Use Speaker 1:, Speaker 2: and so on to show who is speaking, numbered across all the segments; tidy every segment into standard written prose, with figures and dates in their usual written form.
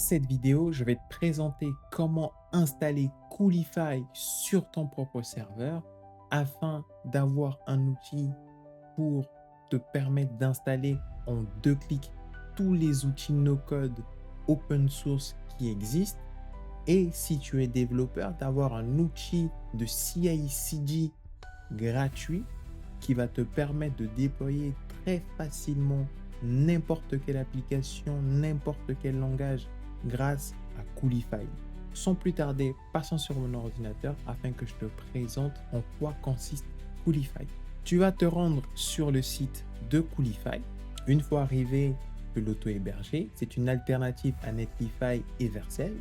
Speaker 1: cette vidéo, je vais te présenter comment installer Coolify sur ton propre serveur afin d'avoir un outil pour te permettre d'installer en 2 clics tous les outils no-code open source qui existent. Et si tu es développeur, d'avoir un outil de CI/CD gratuit qui va te permettre de déployer très facilement n'importe quelle application, n'importe quel langage grâce à Coolify. Sans plus tarder, passons sur mon ordinateur afin que je te présente en quoi consiste Coolify. Tu vas te rendre sur le site de Coolify. Une fois arrivé, tu peux l'auto-héberger. C'est une alternative à Netlify et Vercel,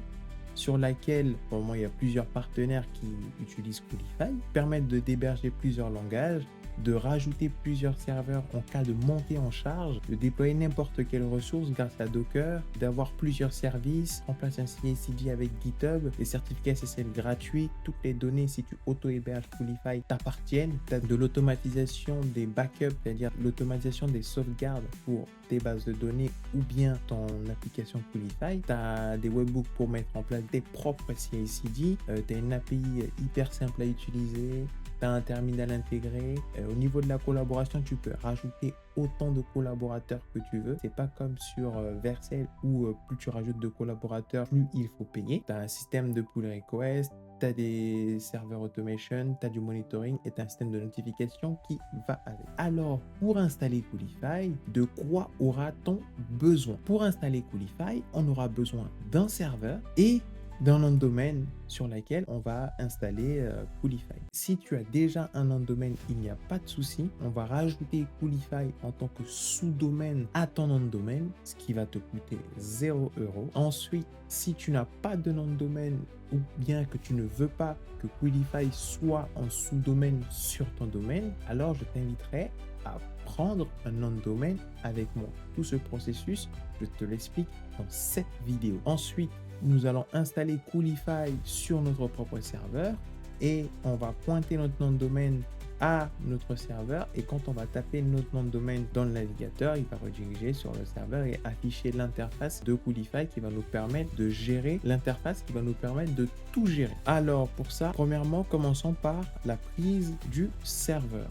Speaker 1: sur laquelle, pour le moment, il y a plusieurs partenaires qui utilisent Coolify, permettent de d'héberger plusieurs langages, de rajouter plusieurs serveurs en cas de montée en charge, de déployer n'importe quelle ressource grâce à Docker, d'avoir plusieurs services, remplacer un CI/CD avec GitHub, des certificats SSL gratuits, toutes les données, si tu auto-héberges Coolify, t'appartiennent. Tu as de l'automatisation des backups, c'est-à-dire l'automatisation des sauvegardes pour tes bases de données ou bien ton application Coolify. Tu as des webhooks pour mettre en place tes propres CI/CD, tu as une API hyper simple à utiliser, tu as un terminal intégré. Au niveau de la collaboration, tu peux rajouter autant de collaborateurs que tu veux. C'est pas comme sur Vercel où plus tu rajoutes de collaborateurs, plus il faut payer. Tu as un système de pull request, tu as des serveurs automation, tu as du monitoring et tu as un système de notification qui va avec. Alors, pour installer Coolify, de quoi aura-t-on besoin? Pour installer Coolify, on aura besoin d'un serveur et d'un nom de domaine sur lequel on va installer Coolify. Si tu as déjà un nom de domaine, il n'y a pas de souci. On va rajouter Coolify en tant que sous-domaine à ton nom de domaine, ce qui va te coûter 0 €. Ensuite, si tu n'as pas de nom de domaine ou bien que tu ne veux pas que Coolify soit en sous-domaine sur ton domaine, alors je t'inviterai à prendre un nom de domaine avec moi. Tout ce processus, je te l'explique dans cette vidéo. Ensuite, nous allons installer Coolify sur notre propre serveur et on va pointer notre nom de domaine à notre serveur, et quand on va taper notre nom de domaine dans le navigateur, il va rediriger sur le serveur et afficher l'interface de Coolify qui va nous permettre de gérer l'interface, qui va nous permettre de tout gérer. Alors pour ça, premièrement, commençons par la prise du serveur.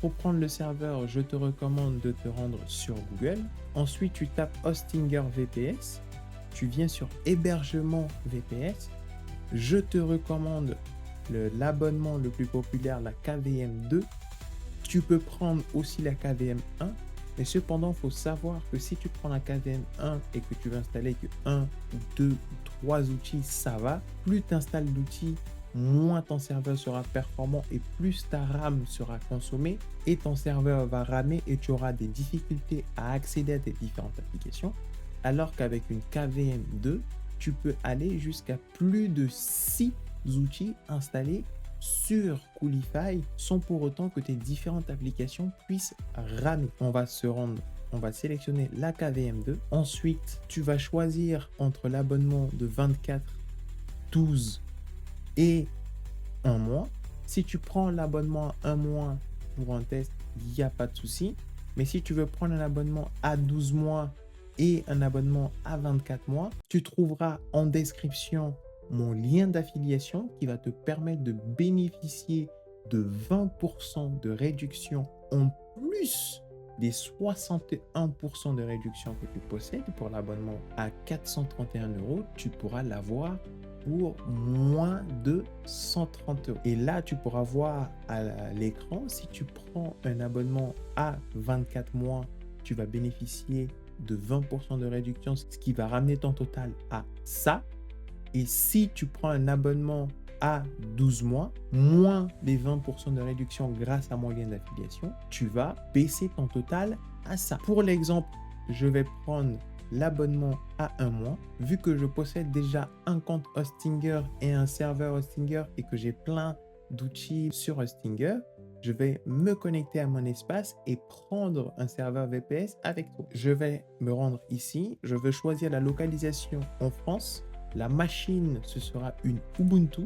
Speaker 1: Pour prendre le serveur, je te recommande de te rendre sur Google. Ensuite, tu tapes Hostinger VPS. Tu viens sur Hébergement VPS. Je te recommande l'abonnement le plus populaire, la KVM2. Tu peux prendre aussi la KVM1. Mais cependant, il faut savoir que si tu prends la KVM1 et que tu veux installer que 1, 2 ou 3 outils, ça va. Plus tu installes d'outils, moins ton serveur sera performant et plus ta RAM sera consommée et ton serveur va ramer et tu auras des difficultés à accéder à tes différentes applications. Alors qu'avec une KVM2, tu peux aller jusqu'à plus de 6 outils installés sur Coolify sans pour autant que tes différentes applications puissent ramer. On va sélectionner la KVM2. Ensuite, tu vas choisir entre l'abonnement de 24, 12 et 1 mois. Si tu prends l'abonnement à 1 mois pour un test, il n'y a pas de souci. Mais si tu veux prendre un abonnement à 12 mois et un abonnement à 24 mois, tu trouveras en description mon lien d'affiliation qui va te permettre de bénéficier de 20% de réduction en plus des 61% de réduction que tu possèdes. Pour l'abonnement à 431 €, tu pourras l'avoir pour moins de 130 €. Et là, tu pourras voir à l'écran, si tu prends un abonnement à 24 mois, tu vas bénéficier de 20% de réduction, ce qui va ramener ton total à ça. Et si tu prends un abonnement à 12 mois, moins les 20% de réduction grâce à mon lien d'affiliation, tu vas baisser ton total à ça. Pour l'exemple, je vais prendre l'abonnement à 1 mois. Vu que je possède déjà un compte Hostinger et un serveur Hostinger et que j'ai plein d'outils sur Hostinger, je vais me connecter à mon espace et prendre un serveur VPS avec toi. Je vais me rendre ici. Je vais choisir la localisation en France. La machine, ce sera une Ubuntu.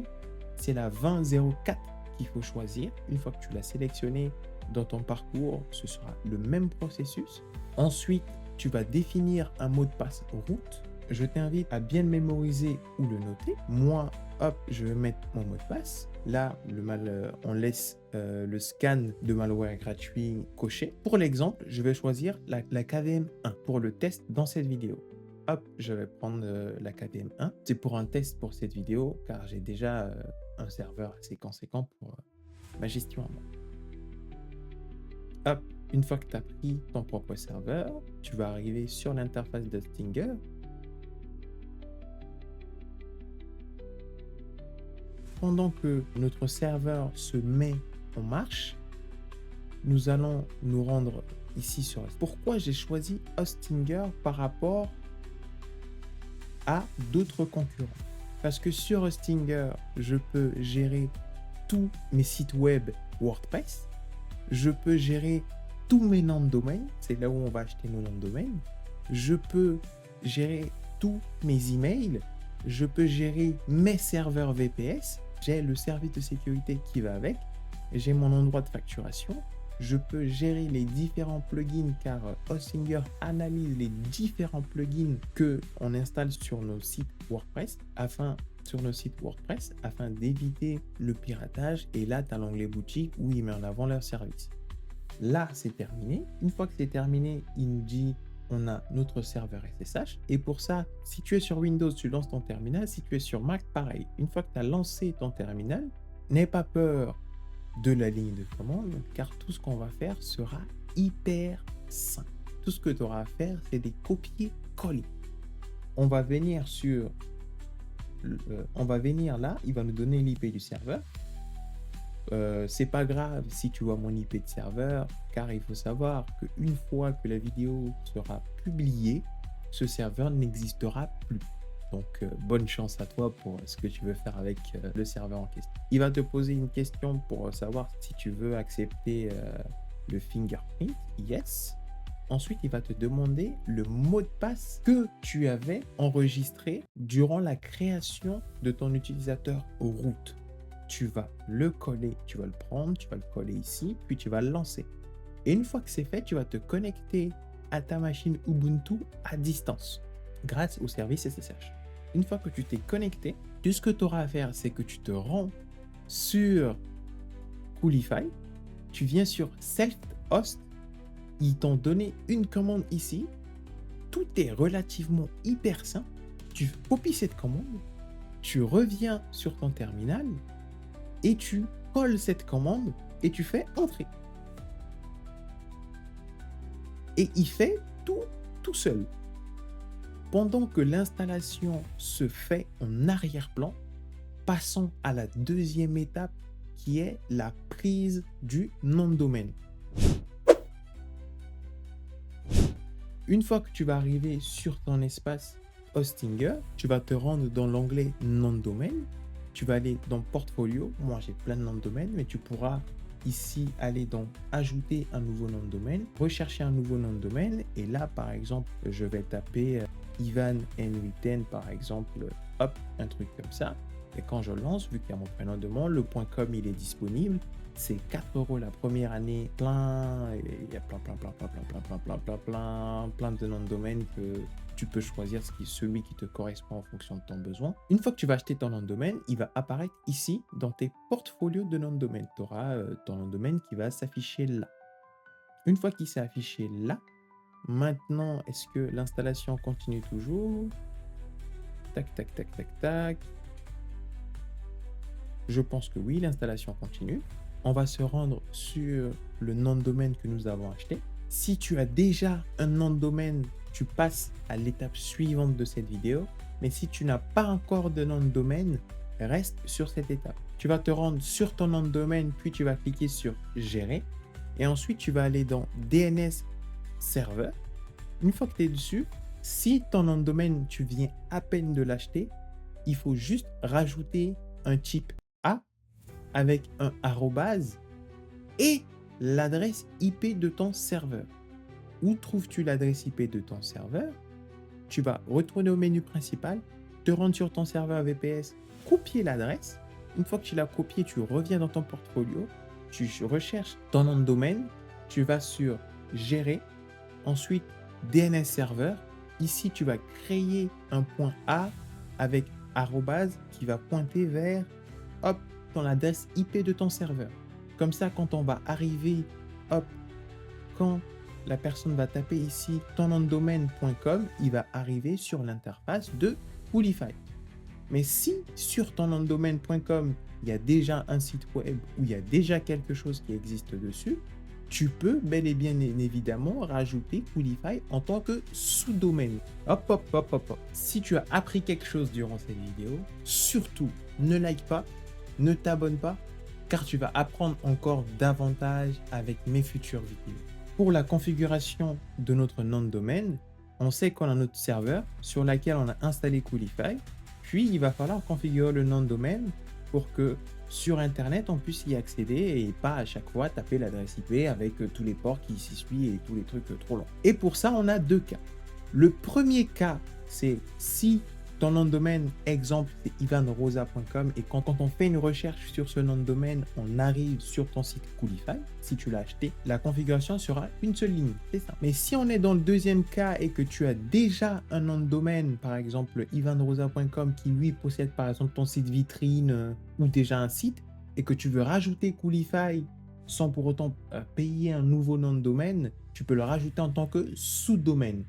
Speaker 1: C'est la 20.04 qu'il faut choisir. Une fois que tu l'as sélectionné dans ton parcours, ce sera le même processus. Ensuite, tu vas définir un mot de passe route. Je t'invite à bien le mémoriser ou le noter. Moi, hop, je vais mettre mon mot de passe. Là, on laisse le scan de malware gratuit coché. Pour l'exemple, je vais choisir la KVM1 pour le test dans cette vidéo. Hop, je vais prendre la KVM1. C'est pour un test pour cette vidéo, car j'ai déjà un serveur assez conséquent pour ma gestion à moi. Hop, une fois que tu as pris ton propre serveur, tu vas arriver sur l'interface de Stinger. Pendant que notre serveur se met en marche, nous allons nous rendre ici sur... Pourquoi j'ai choisi Hostinger par rapport à d'autres concurrents? Parce que sur Hostinger, je peux gérer tous mes sites web WordPress. Je peux gérer tous mes noms de domaine. C'est là où on va acheter nos noms de domaine. Je peux gérer tous mes emails. Je peux gérer mes serveurs VPS. J'ai le service de sécurité qui va avec. J'ai mon endroit de facturation. Je peux gérer les différents plugins car Hostinger analyse les différents plugins qu'on installe sur nos sites WordPress afin d'éviter le piratage. Et là, tu as l'onglet boutique où il met en avant leur service. Là, c'est terminé. Une fois que c'est terminé, il nous dit on a notre serveur SSH. Et pour ça, si tu es sur Windows, tu lances ton terminal. Si tu es sur Mac, pareil. Une fois que tu as lancé ton terminal, n'aie pas peur de la ligne de commande, car tout ce qu'on va faire sera hyper simple. Tout ce que tu auras à faire, c'est des copier-coller. On va venir là, il va nous donner l'IP du serveur. C'est pas grave si tu vois mon IP de serveur, car il faut savoir qu'une fois que la vidéo sera publiée, ce serveur n'existera plus. Donc, bonne chance à toi pour ce que tu veux faire avec le serveur en question. Il va te poser une question pour savoir si tu veux accepter le fingerprint. Yes. Ensuite, il va te demander le mot de passe que tu avais enregistré durant la création de ton utilisateur root. Tu vas le coller, tu vas le prendre, tu vas le coller ici, puis tu vas le lancer. Et une fois que c'est fait, tu vas te connecter à ta machine Ubuntu à distance grâce au service SSH. Une fois que tu t'es connecté, tout ce que tu auras à faire, c'est que tu te rends sur Coolify, tu viens sur Self-Host, ils t'ont donné une commande ici, tout est relativement hyper simple, tu copies cette commande, tu reviens sur ton terminal et tu colles cette commande et tu fais entrer. Et il fait tout seul. Pendant que l'installation se fait en arrière-plan, passons à la deuxième étape qui est la prise du nom de domaine. Une fois que tu vas arriver sur ton espace Hostinger, tu vas te rendre dans l'onglet nom de domaine. Tu vas aller dans portfolio. Moi, j'ai plein de noms de domaine, mais tu pourras ici aller dans ajouter un nouveau nom de domaine, rechercher un nouveau nom de domaine. Et là, par exemple, je vais taper Ivan N8N, par exemple, hop, un truc comme ça. Et quand je lance, vu qu'il y a mon prénom de demande, le .com, il est disponible. C'est 4 € la première année, plein, et il y a plein de noms de domaine que tu peux choisir celui qui te correspond en fonction de ton besoin. Une fois que tu vas acheter ton nom de domaine, il va apparaître ici dans tes portfolios de noms de domaine. Tu auras ton nom de domaine qui va s'afficher là. Une fois qu'il s'est affiché là, maintenant, est-ce que l'installation continue toujours? Tac, tac, tac, tac, tac. Je pense que oui, l'installation continue. On va se rendre sur le nom de domaine que nous avons acheté. Si tu as déjà un nom de domaine, tu passes à l'étape suivante de cette vidéo. Mais si tu n'as pas encore de nom de domaine, reste sur cette étape. Tu vas te rendre sur ton nom de domaine, puis tu vas cliquer sur Gérer. Et ensuite, tu vas aller dans DNS Serveur. Une fois que tu es dessus, si ton nom de domaine, tu viens à peine de l'acheter, il faut juste rajouter un type A avec un arrobase et l'adresse IP de ton serveur. Où trouves-tu l'adresse IP de ton serveur? Tu vas retourner au menu principal, te rendre sur ton serveur VPS, copier l'adresse. Une fois que tu l'as copié, tu reviens dans ton portfolio, tu recherches ton nom de domaine, tu vas sur Gérer. Ensuite, DNS serveur. Ici, tu vas créer un point A avec arrobase qui va pointer vers, hop, ton adresse IP de ton serveur. Comme ça, quand on va arriver, hop, quand la personne va taper ici ton nom de domaine.com, il va arriver sur l'interface de Coolify. Mais si sur ton nom de domaine.com, il y a déjà un site web où il y a déjà quelque chose qui existe dessus, tu peux bel et bien évidemment rajouter Coolify en tant que sous-domaine. Hop, hop, hop, hop, hop. Si tu as appris quelque chose durant cette vidéo, surtout ne like pas, ne t'abonne pas, car tu vas apprendre encore davantage avec mes futures vidéos. Pour la configuration de notre nom de domaine, on sait qu'on a notre serveur sur lequel on a installé Coolify. Puis, il va falloir configurer le nom de domaine pour que sur Internet, on puisse y accéder et pas à chaque fois taper l'adresse IP avec tous les ports qui s'y suivent et tous les trucs trop longs. Et pour ça, on a deux cas. Le premier cas, c'est si ton nom de domaine, exemple, c'est ivanrosa.com et quand on fait une recherche sur ce nom de domaine, on arrive sur ton site Coolify. Si tu l'as acheté, la configuration sera une seule ligne, c'est ça. Mais si on est dans le deuxième cas et que tu as déjà un nom de domaine, par exemple ivanrosa.com qui lui possède par exemple ton site vitrine ou déjà un site et que tu veux rajouter Coolify sans pour autant payer un nouveau nom de domaine, tu peux le rajouter en tant que sous-domaine.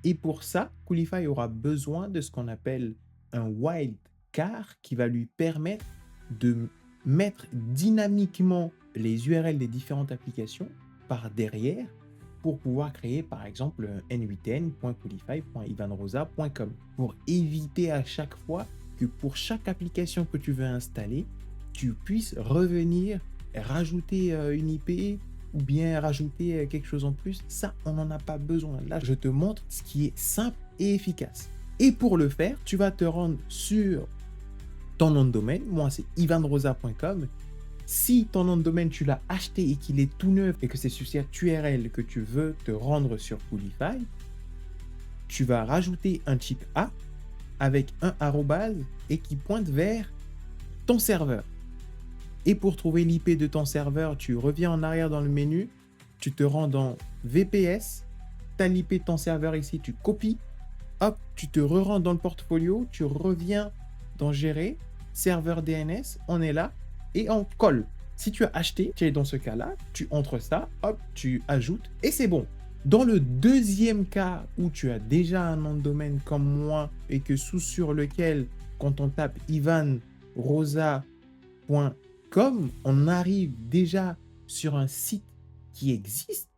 Speaker 1: Et pour ça, Coolify aura besoin de ce qu'on appelle un wildcard qui va lui permettre de mettre dynamiquement les URL des différentes applications par derrière pour pouvoir créer par exemple n8n.coolify.ivanrosa.com pour éviter à chaque fois que pour chaque application que tu veux installer, tu puisses revenir rajouter une IP ou bien rajouter quelque chose en plus. Ça, on n'en a pas besoin. Là, je te montre ce qui est simple et efficace. Et pour le faire, tu vas te rendre sur ton nom de domaine. Moi, c'est ivanrosa.com. Si ton nom de domaine, tu l'as acheté et qu'il est tout neuf et que c'est sur cette URL que tu veux te rendre sur Coolify, tu vas rajouter un type A avec un arrobase et qui pointe vers ton serveur. Et pour trouver l'IP de ton serveur, tu reviens en arrière dans le menu, tu te rends dans VPS, tu as l'IP de ton serveur ici, tu copies, hop, tu te re-rends dans le portfolio, tu reviens dans Gérer, serveur DNS, on est là, et on colle. Si tu as acheté, tu es dans ce cas-là, tu entres ça, hop, tu ajoutes, et c'est bon. Dans le deuxième cas où tu as déjà un nom de domaine comme moi, et que sur lequel, quand on tape ivanrosa.com, on arrive déjà sur un site qui existe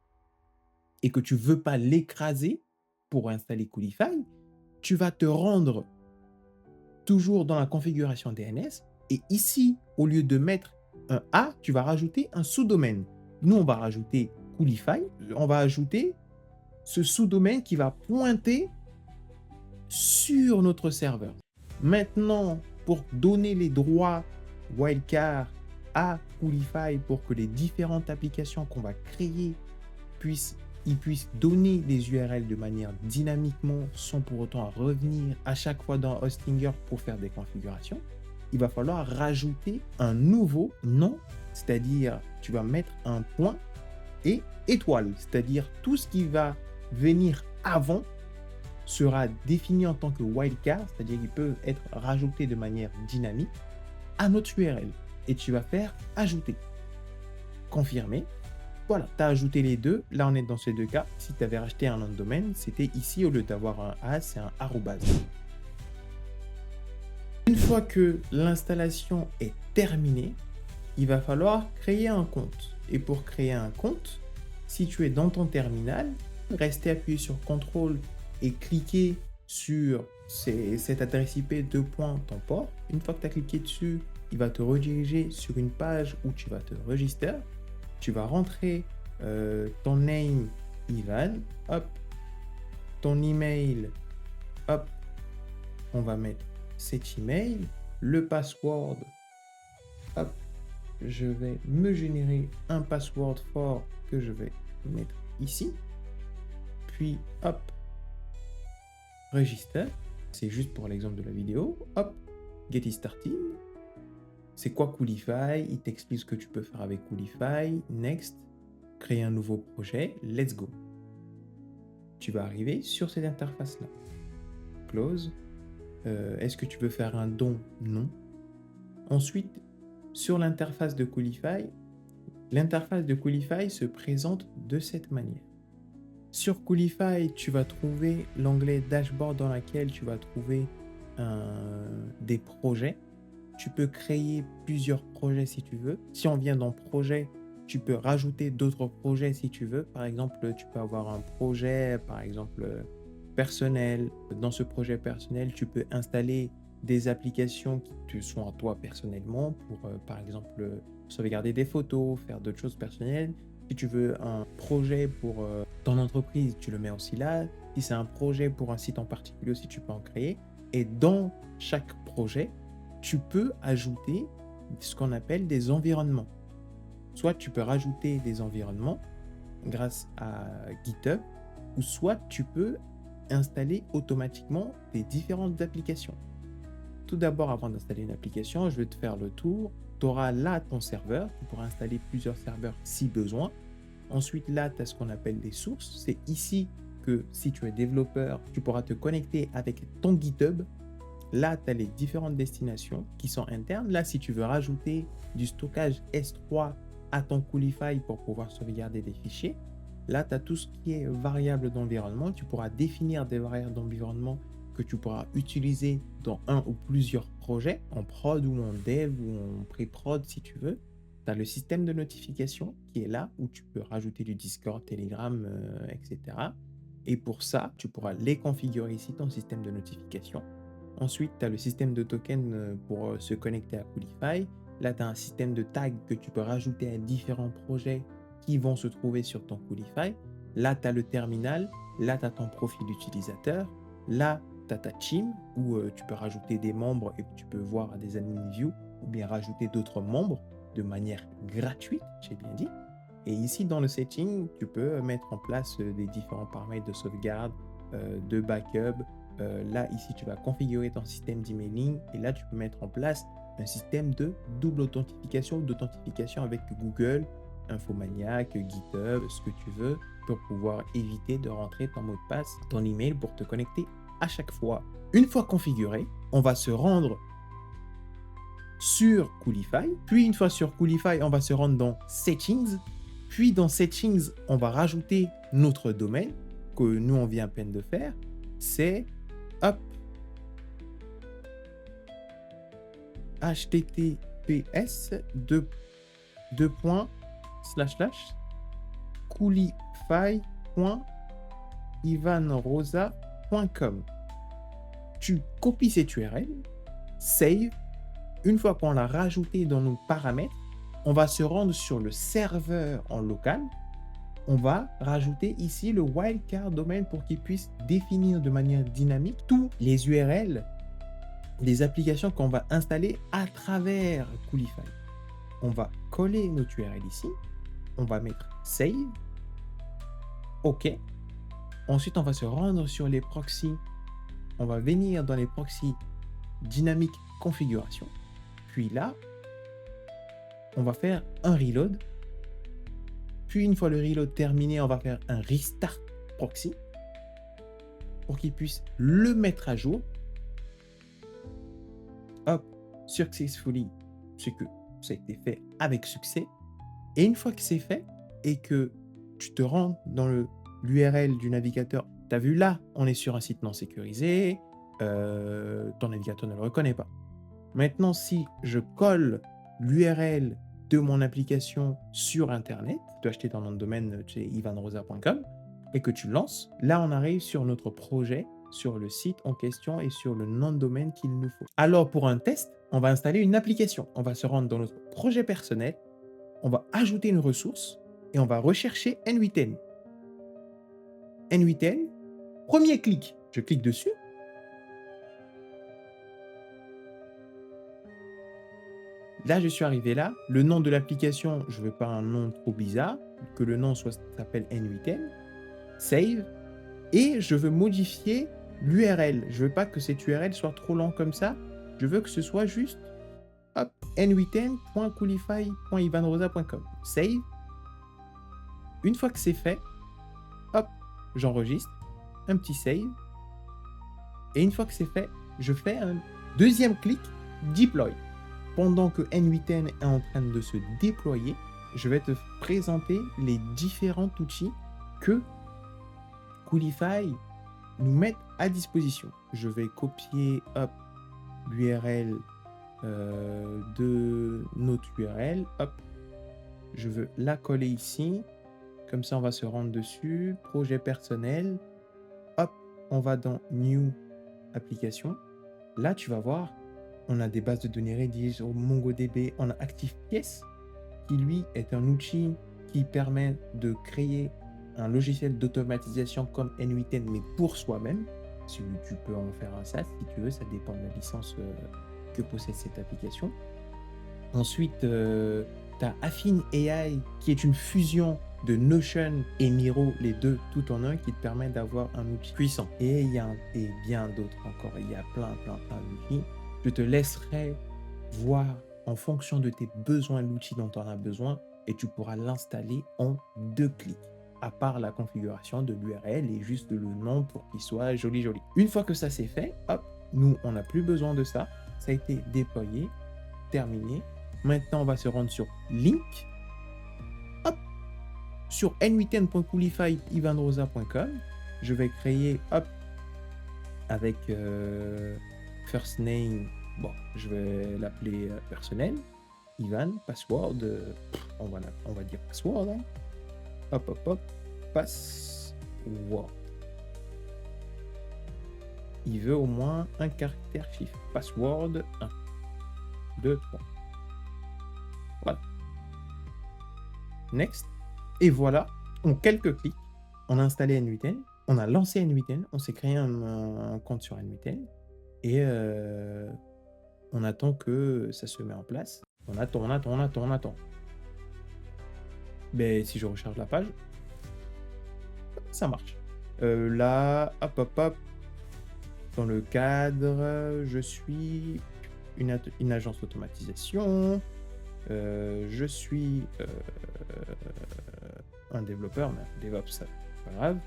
Speaker 1: et que tu ne veux pas l'écraser pour installer Coolify, tu vas te rendre toujours dans la configuration DNS et ici, au lieu de mettre un A, tu vas rajouter un sous-domaine. Nous, on va rajouter Coolify, on va ajouter ce sous-domaine qui va pointer sur notre serveur. Maintenant, pour donner les droits wildcard à Coolify pour que les différentes applications qu'on va créer puissent donner des URL de manière dynamiquement sans pour autant revenir à chaque fois dans Hostinger pour faire des configurations, il va falloir rajouter un nouveau nom, c'est-à-dire tu vas mettre un point et étoile, c'est-à-dire tout ce qui va venir avant sera défini en tant que wildcard, c'est-à-dire qu'il peut être rajouté de manière dynamique à notre URL. Et tu vas faire ajouter. Confirmer. Voilà, tu as ajouté les deux. Là, on est dans ces deux cas. Si tu avais racheté un nom de domaine, c'était ici, au lieu d'avoir un A, c'est un arrobase. Une fois que l'installation est terminée, il va falloir créer un compte. Et pour créer un compte, si tu es dans ton terminal, restez appuyé sur CTRL et cliquer sur cette adresse IP ton port. Une fois que tu as cliqué dessus, il va te rediriger sur une page où tu vas te register. Tu vas rentrer ton name Ivan, hop, ton email, hop, on va mettre cet email, le password, hop, je vais me générer un password fort que je vais mettre ici, puis hop, register, c'est juste pour l'exemple de la vidéo, hop, get started. C'est quoi Coolify? Il t'explique ce que tu peux faire avec Coolify. Next, créer un nouveau projet. Let's go. tu vas arriver sur cette interface-là. Close. Est-ce que tu veux faire un don? Non. Ensuite, sur l'interface de Coolify, l'interface de Coolify se présente de cette manière. Sur Coolify, tu vas trouver l'onglet Dashboard dans lequel tu vas trouver des projets. Tu peux créer plusieurs projets si tu veux. Si on vient dans Projet, tu peux rajouter d'autres projets si tu veux. Par exemple, tu peux avoir un projet, par exemple, personnel. Dans ce projet personnel, tu peux installer des applications qui te sont à toi personnellement pour, par exemple, sauvegarder des photos, faire d'autres choses personnelles. Si tu veux un projet pour ton entreprise, tu le mets aussi là. Si c'est un projet pour un site en particulier aussi, tu peux en créer. Et dans chaque projet, tu peux ajouter ce qu'on appelle des environnements. Soit tu peux rajouter des environnements grâce à GitHub, ou soit tu peux installer automatiquement des différentes applications. Tout d'abord, avant d'installer une application, je vais te faire le tour. Tu auras là ton serveur. Tu pourras installer plusieurs serveurs si besoin. Ensuite, là, tu as ce qu'on appelle des sources. C'est ici que si tu es développeur, tu pourras te connecter avec ton GitHub. Là, tu as les différentes destinations qui sont internes. Là, si tu veux rajouter du stockage S3 à ton Coolify pour pouvoir sauvegarder des fichiers, là, tu as tout ce qui est variable d'environnement. Tu pourras définir des variables d'environnement que tu pourras utiliser dans un ou plusieurs projets, en prod ou en dev ou en pré-prod si tu veux. Tu as le système de notification qui est là, où tu peux rajouter du Discord, Telegram, etc. Et pour ça, tu pourras les configurer ici, ton système de notification. Ensuite, tu as le système de token pour se connecter à Coolify. Là, tu as un système de tag que tu peux rajouter à différents projets qui vont se trouver sur ton Coolify. Là, tu as le terminal. Là, tu as ton profil utilisateur. Là, tu as ta team où tu peux rajouter des membres et tu peux voir des admin view ou bien rajouter d'autres membres de manière gratuite, j'ai bien dit. Et ici, dans le setting, tu peux mettre en place des différents paramètres de sauvegarde, de backup. Là, ici, tu vas configurer ton système d'emailing et là, tu peux mettre en place un système de double authentification ou d'authentification avec Google, Infomaniac, GitHub, ce que tu veux, pour pouvoir éviter de rentrer ton mot de passe, ton email pour te connecter à chaque fois. Une fois configuré, on va se rendre sur Coolify. Puis une fois sur Coolify, on va se rendre dans Settings. Puis dans Settings, on va rajouter notre domaine que nous, on vient à peine de faire. C'est hop, https://coolify.ivanrosa.com. Tu copies cette URL, save. Une fois qu'on l'a rajouté dans nos paramètres, on va se rendre sur le serveur en local. On va rajouter ici le wildcard domaine pour qu'il puisse définir de manière dynamique tous les URL des applications qu'on va installer à travers Coolify. On va coller notre URL ici. On va mettre Save. OK. Ensuite, on va se rendre sur les proxys. On va venir dans les proxys dynamique configuration. Puis là, on va faire un reload. Puis une fois le reload terminé, on va faire un restart proxy pour qu'il puisse le mettre à jour. Hop, successfully, c'est que ça a été fait avec succès. Et une fois que c'est fait et que tu te rends dans l'URL du navigateur, tu as vu là, on est sur un site non sécurisé, ton navigateur ne le reconnaît pas. Maintenant, si je colle l'URL de mon application sur Internet, tu dois acheter ton nom de domaine chez ivanrosa.com et que tu lances, là on arrive sur notre projet, sur le site en question et sur le nom de domaine qu'il nous faut. Alors pour un test, on va installer une application. On va se rendre dans notre projet personnel, on va ajouter une ressource et on va rechercher N8N. N8N, premier clic, je clique dessus. Là, je suis arrivé là. Le nom de l'application, je ne veux pas un nom trop bizarre, que le nom s'appelle N8N. Save. Et je veux modifier l'URL. Je ne veux pas que cette URL soit trop long comme ça. Je veux que ce soit juste hop, n8n.coolify.ivanrosa.com. Save. Une fois que c'est fait, hop, j'enregistre. un petit save. Et une fois que c'est fait, je fais un deuxième clic deploy. Pendant que N8N est en train de se déployer, je vais te présenter les différents outils que Coolify nous met à disposition. Je vais copier l'URL de notre URL. Hop, je veux la coller ici. Comme ça, on va se rendre dessus. Projet personnel. Hop, on va dans New Application. Là, tu vas voir, on a des bases de données Redis, au MongoDB, on a ActivePS, qui lui est un outil qui permet de créer un logiciel d'automatisation comme N8N, mais pour soi-même. Si tu peux en faire un SaaS, si tu veux, ça dépend de la licence que possède cette application. Ensuite, tu as Affine AI, qui est une fusion de Notion et Miro, les deux tout en un, qui te permet d'avoir un outil puissant. Et il y a bien d'autres encore. Il y a plein d'outils. Je te laisserai voir en fonction de tes besoins l'outil dont tu en as besoin et tu pourras l'installer en 2 clics. À part la configuration de l'URL et juste le nom pour qu'il soit joli. Une fois que ça c'est fait, hop, nous on n'a plus besoin de ça. Ça a été déployé, terminé. Maintenant on va se rendre sur Link. Hop, sur n8n.coolifyivanrosa.com. Je vais créer, hop, avec first name, bon, je vais l'appeler personnel. Ivan, password, on va dire password. Hein. Hop, password. Il veut au moins un caractère chiffre. Password 1, 2, 3. Voilà. Next. Et voilà, en quelques clics, on a installé N8N, on a lancé N8N, on s'est créé un compte sur N8N et on attend que ça se met en place. On attend. Mais si je recharge la page, ça marche. Là, hop. Dans le cadre, je suis une agence d'automatisation. Je suis un développeur, mais DevOps, ça, c'est pas grave.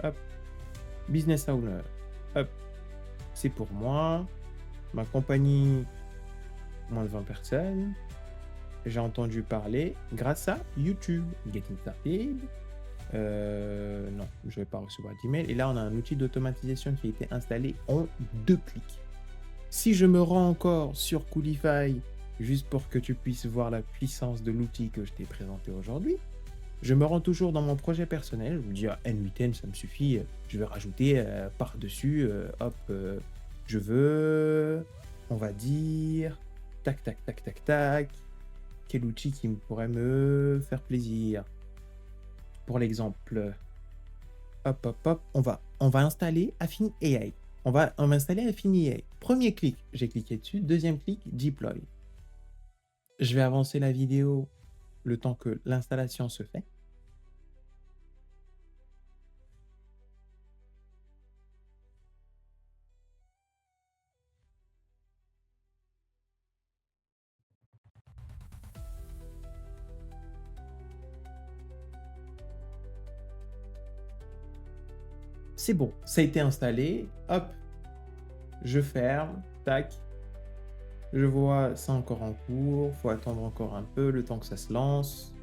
Speaker 1: Hop. Business owner. Hop. C'est pour moi. Ma compagnie, moins de 20 personnes. J'ai entendu parler grâce à YouTube. Getting started. Non, je ne vais pas recevoir d'email. Et là, on a un outil d'automatisation qui a été installé en 2 clics. Si je me rends encore sur Coolify, juste pour que tu puisses voir la puissance de l'outil que je t'ai présenté aujourd'hui, je me rends toujours dans mon projet personnel. Je me dis, N8N, ça me suffit. Je vais rajouter par-dessus, je veux, on va dire, tac. Quel outil qui pourrait me faire plaisir? Pour l'exemple, hop, on va installer Affine AI. On va installer Affine AI. Premier clic, j'ai cliqué dessus. Deuxième clic, deploy. Je vais avancer la vidéo le temps que l'installation se fait. C'est bon, ça a été installé. Hop, je ferme, tac. Je vois ça encore en cours. Faut attendre encore un peu le temps que ça se lance.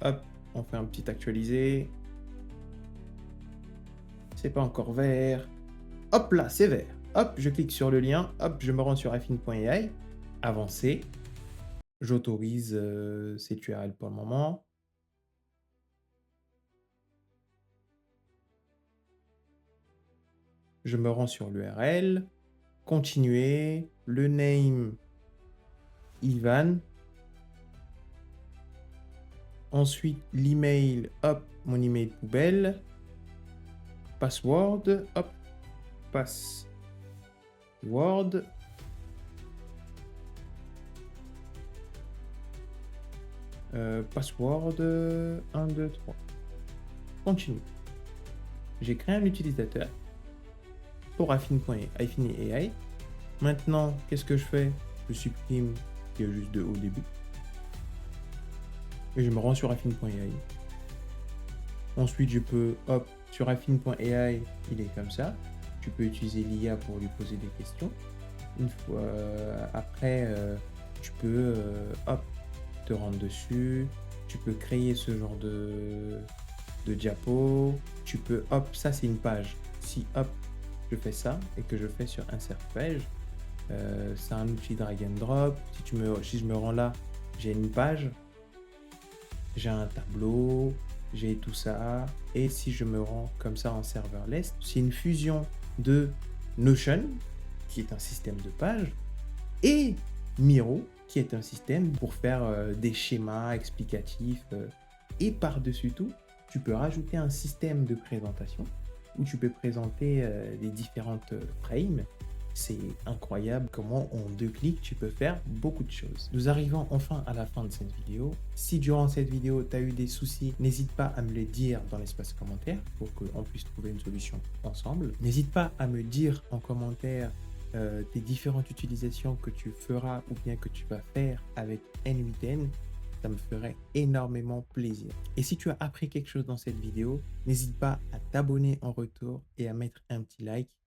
Speaker 1: Hop, on fait un petit actualisé. C'est pas encore vert. Hop là, c'est vert. Hop, je clique sur le lien. Hop, je me rends sur affine.ai. Avancer. J'autorise cette URL pour le moment. Je me rends sur l'URL. Continuer. Le name Ivan. Ensuite, l'email. Hop, mon email poubelle. Password. Hop. Password. Password 1, 2, 3. Continue. J'ai créé un utilisateur pour Affine.ai. Maintenant, qu'est-ce que je fais? Je supprime ce qu'il y a juste de au début. Et je me rends sur Affine.ai. Ensuite, je peux, hop, sur affine.ai, il est comme ça. Tu peux utiliser l'IA pour lui poser des questions. Une fois après, tu peux, hop, te rendre dessus. Tu peux créer ce genre de diapo. Tu peux, hop, ça c'est une page. Si, hop, je fais ça et que je fais sur insert page, c'est un outil drag and drop. Si je me rends là, j'ai une page, j'ai un tableau, j'ai tout ça. Et si je me rends comme ça en serverless, c'est une fusion de Notion, qui est un système de pages, et Miro, qui est un système pour faire des schémas explicatifs. Et par-dessus tout, tu peux rajouter un système de présentation où tu peux présenter les différentes frames. C'est incroyable comment en 2 clics, tu peux faire beaucoup de choses. Nous arrivons enfin à la fin de cette vidéo. Si durant cette vidéo, tu as eu des soucis, n'hésite pas à me le dire dans l'espace commentaire pour qu'on puisse trouver une solution ensemble. N'hésite pas à me dire en commentaire tes différentes utilisations que tu feras ou bien que tu vas faire avec N8N. Ça me ferait énormément plaisir. Et si tu as appris quelque chose dans cette vidéo, n'hésite pas à t'abonner en retour et à mettre un petit like.